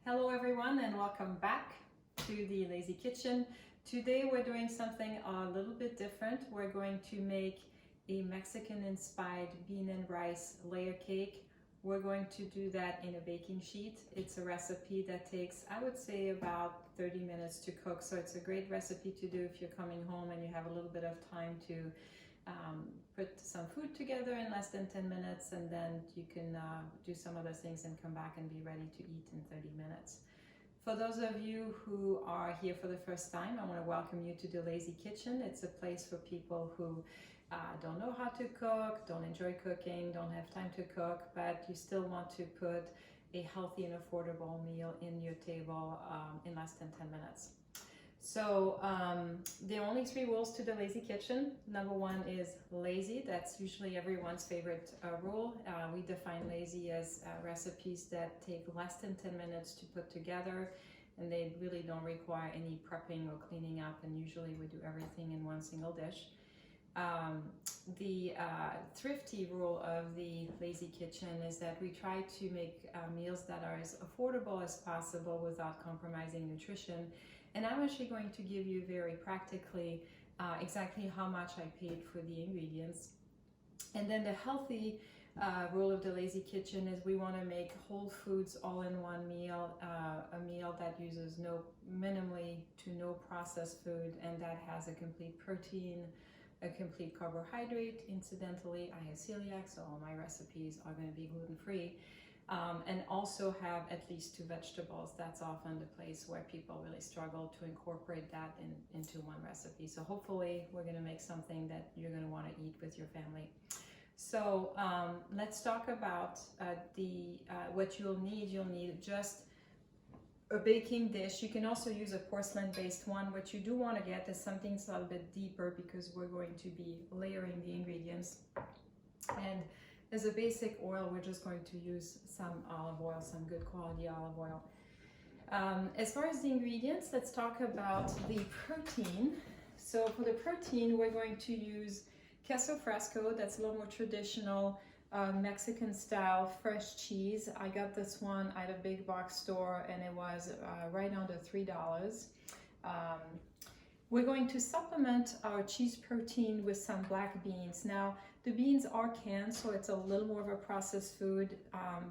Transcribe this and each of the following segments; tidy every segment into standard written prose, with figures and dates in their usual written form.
Hello everyone and welcome back to the Lazy Kitchen. Today we're doing something a little bit different. We're going to make a Mexican inspired bean and rice layer cake. We're going to do that in a baking sheet. It's a recipe that takes, I would say, about 30 minutes to cook. So it's a great recipe to do if you're coming home and you have a little bit of time to put some food together in less than 10 minutes, and then you can do some other things and come back and be ready to eat in 30 minutes. For those of you who are here for the first time, I want to welcome you to the Lazy Kitchen. It's a place for people who don't know how to cook, don't enjoy cooking, don't have time to cook, but you still want to put a healthy and affordable meal in your table in less than 10 minutes. So there are only 3 rules to the Lazy Kitchen. Number 1 is lazy. That's usually everyone's favorite rule. We define lazy as recipes that take less than 10 minutes to put together, and they really don't require any prepping or cleaning up, and usually we do everything in one single dish. The thrifty rule of the Lazy Kitchen is that we try to make meals that are as affordable as possible without compromising nutrition. And I'm actually going to give you very practically exactly how much I paid for the ingredients. And then the healthy rule of the Lazy Kitchen is we want to make whole foods all in one meal, a meal that uses minimally to no processed food, and that has a complete protein, a complete carbohydrate. Incidentally, I have celiac, so all my recipes are going to be gluten-free. And also have at least 2 vegetables. That's often the place where people really struggle to incorporate that into one recipe. So hopefully we're going to make something that you're going to want to eat with your family. So let's talk about what you'll need. You'll need just a baking dish. You can also use a porcelain-based one. What you do want to get is something a little bit deeper because we're going to be layering the ingredients. And as a basic oil, we're just going to use some olive oil, some good quality olive oil. As far as the ingredients, let's talk about the protein. So for the protein, we're going to use queso fresco. That's a little more traditional Mexican style fresh cheese. I got this one at a big box store and it was right under $3. We're going to supplement our cheese protein with some black beans. Now, the beans are canned, so it's a little more of a processed food,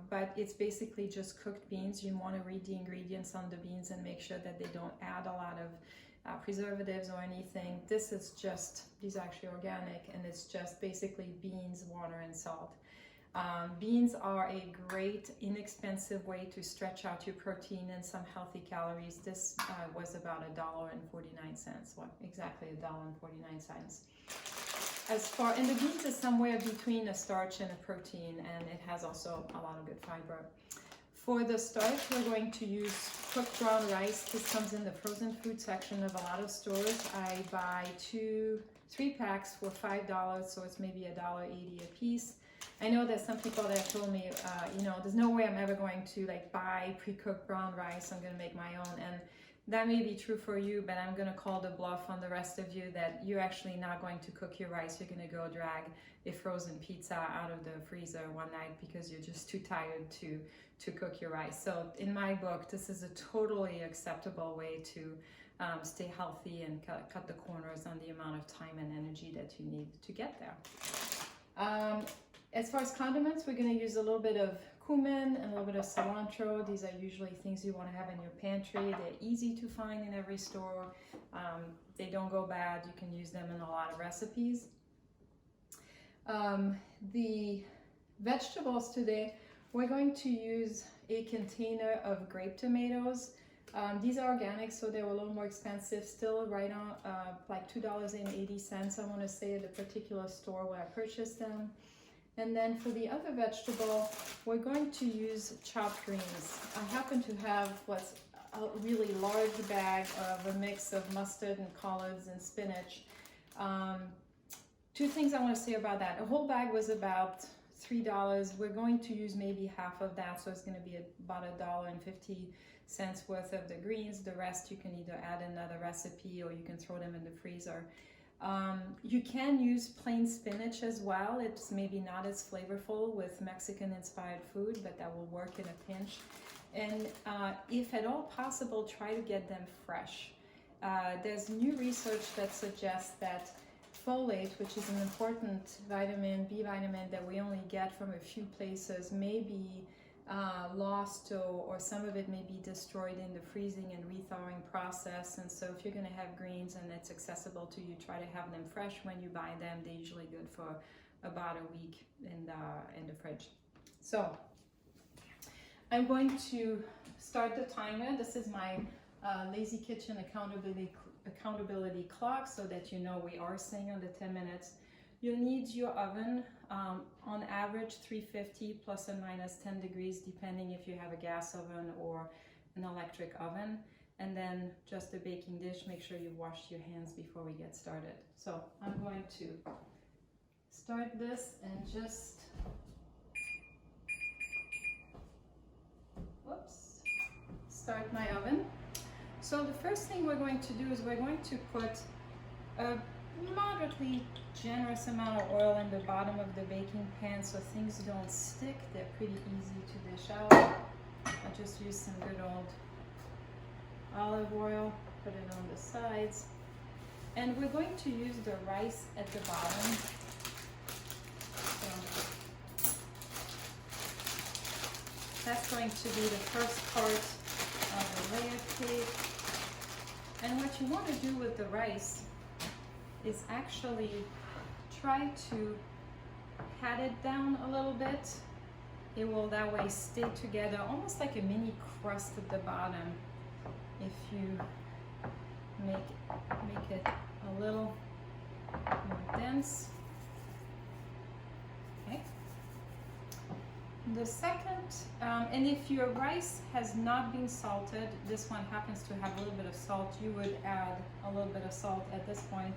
but it's basically just cooked beans. You want to read the ingredients on the beans and make sure that they don't add a lot of preservatives or anything. These are actually organic, and it's just basically beans, water, and salt. Beans are a great, inexpensive way to stretch out your protein and some healthy calories. This was about $1.49. Well, exactly $1.49. And the beans is somewhere between a starch and a protein, and it has also a lot of good fiber. For the starch, we're going to use cooked brown rice. This comes in the frozen food section of a lot of stores. I buy 3 packs for $5, so it's maybe $1.80 a piece. I know there's some people that have told me, there's no way I'm ever going to buy pre-cooked brown rice. I'm going to make my own, and that may be true for you, but I'm going to call the bluff on the rest of you that you're actually not going to cook your rice. You're going to go drag a frozen pizza out of the freezer one night because you're just too tired to cook your rice. So in my book, this is a totally acceptable way to stay healthy and cut the corners on the amount of time and energy that you need to get there. As far as condiments, we're going to use a little bit of cumin and a little bit of cilantro. These are usually things you want to have in your pantry. They're easy to find in every store. They don't go bad. You can use them in a lot of recipes. The vegetables today, we're going to use a container of grape tomatoes. These are organic, so they're a little more expensive, still right on like $2.80, I want to say, at a particular store where I purchased them. And then for the other vegetable, we're going to use chopped greens. I happen to have what's a really large bag of a mix of mustard and collards and spinach. 2 things I want to say about that. A whole bag was about $3. We're going to use maybe half of that, so it's going to be about $1.50 worth of the greens. The rest you can either add another recipe or you can throw them in the freezer. You can use plain spinach as well. It's maybe not as flavorful with Mexican inspired food, but that will work in a pinch. And if at all possible, try to get them fresh. There's new research that suggests that folate, which is an important vitamin, B vitamin that we only get from a few places, may be lost, or some of it may be destroyed in the freezing and rethawing process. And so if you're going to have greens and it's accessible to you, try to have them fresh when you buy them. They're usually good for about a week in the fridge. So I'm going to start the timer. This is my Lazy Kitchen accountability clock, so that you know we are staying on the 10 minutes. You'll need your oven, on average 350 plus or minus 10 degrees, depending if you have a gas oven or an electric oven. And then just a baking dish. Make sure you wash your hands before we get started. So I'm going to start this and just, start my oven. So the first thing we're going to do is we're going to put a moderately generous amount of oil in the bottom of the baking pan so things don't stick. They're pretty easy to dish out. I just use some good old olive oil, put it on the sides. And we're going to use the rice at the bottom. So that's going to be the first part of the layer cake. And what you want to do with the rice is actually try to pat it down a little bit. It will that way stay together, almost like a mini crust at the bottom. If you make it a little more dense. Okay. The second, and if your rice has not been salted, this one happens to have a little bit of salt, you would add a little bit of salt at this point.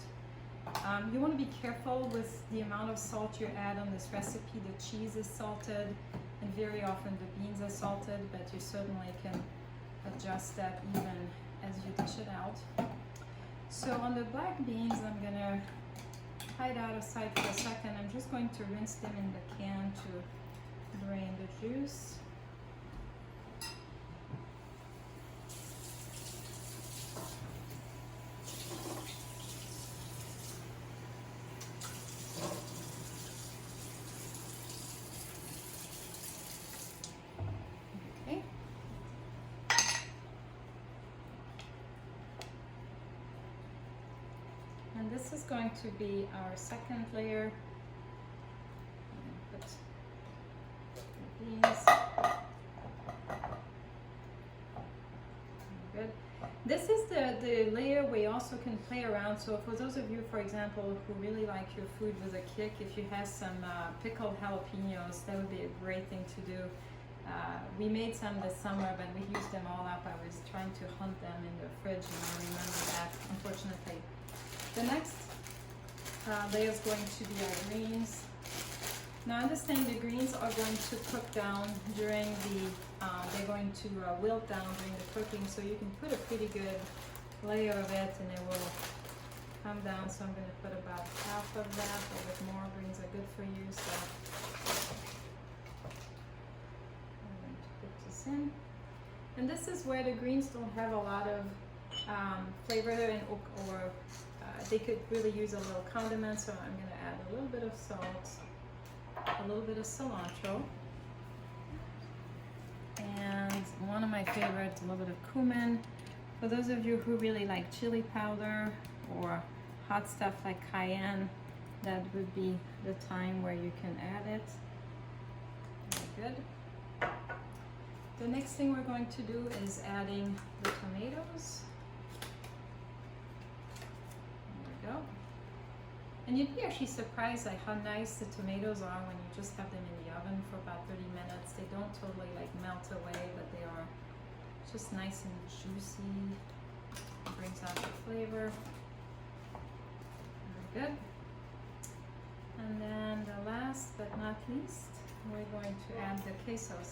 You want to be careful with the amount of salt you add on this recipe. The cheese is salted, and very often the beans are salted, but you certainly can adjust that even as you dish it out. So on the black beans, I'm going to hide out aside for a second. I'm just going to rinse them in the can to drain the juice. And this is going to be our second layer. Put the beans. Good. This is the layer we also can play around. So for those of you, for example, who really like your food with a kick, if you have some pickled jalapenos, that would be a great thing to do. We made some this summer, but we used them all up. I was trying to hunt them in the fridge, and I remember that, unfortunately. The next layer is going to be our greens. Now understand the greens are going to cook down during the, they're going to wilt down during the cooking, so you can put a pretty good layer of it and it will come down. So I'm going to put about half of that, a little bit more. Greens are good for you, so I'm going to put this in. And this is where the greens don't have a lot of flavor or they could really use a little condiment, so I'm going to add a little bit of salt, a little bit of cilantro, and one of my favorites, a little bit of cumin. For those of you who really like chili powder or hot stuff like cayenne, that would be the time where you can add it. Very good. The next thing we're going to do is adding the tomatoes. Go. And you'd be actually surprised at how nice the tomatoes are when you just have them in the oven for about 30 minutes. They don't totally like melt away, but they are just nice and juicy. It brings out the flavor. Very good. And then the last but not least, we're going to add the quesos.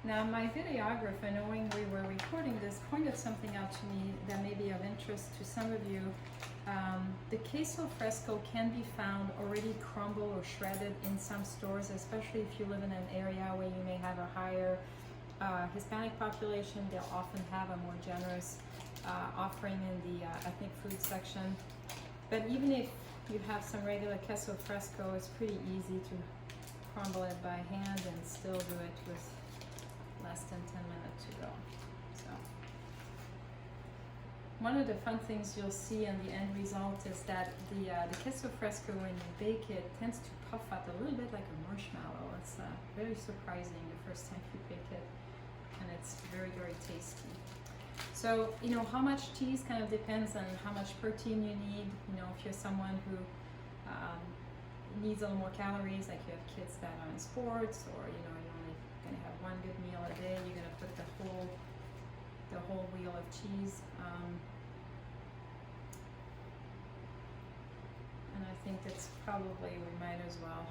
Now my videographer, knowing we were recording this, pointed something out to me that may be of interest to some of you. The queso fresco can be found already crumbled or shredded in some stores, especially if you live in an area where you may have a higher Hispanic population, they'll often have a more generous offering in the ethnic food section. But even if you have some regular queso fresco, it's pretty easy to crumble it by hand and still do it with less than 10 minutes to go. So one of the fun things you'll see in the end result is that the queso fresco, when you bake it, tends to puff out a little bit like a marshmallow. It's very surprising the first time you bake it, and it's very, very tasty. So, you know, how much cheese kind of depends on how much protein you need. You know, if you're someone who needs a little more calories, like you have kids that are in sports, or you know, you're only gonna have one good meal a day, you're gonna put the whole wheel of cheese. And I think it's probably, we might as well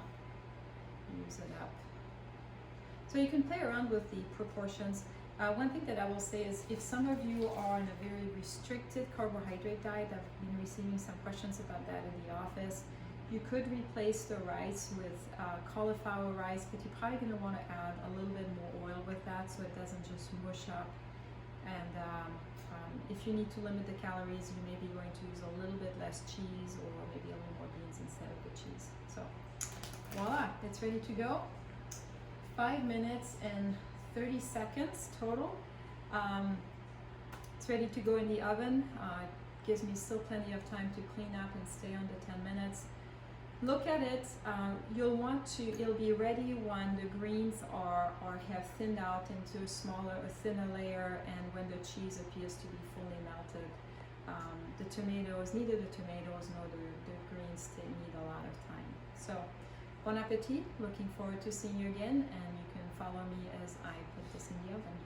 use it up. So you can play around with the proportions. One thing that I will say is, if some of you are on a very restricted carbohydrate diet, I've been receiving some questions about that in the office, you could replace the rice with cauliflower rice, but you're probably going to want to add a little bit more oil with that so it doesn't just mush up. And if you need to limit the calories, you may be going to use a little bit less cheese, or maybe a little more beans instead of the cheese. So voila, it's ready to go. 5 minutes and 30 seconds total. It's ready to go in the oven. It gives me still plenty of time to clean up and stay under 10 minutes. Look at it. You'll want to, it'll be ready when the greens have thinned out into a thinner layer, and when the cheese appears to be fully melted. The tomatoes, neither the tomatoes nor the greens, they need a lot of time. So, bon appetit. Looking forward to seeing you again, and you can follow me as I put this in the oven.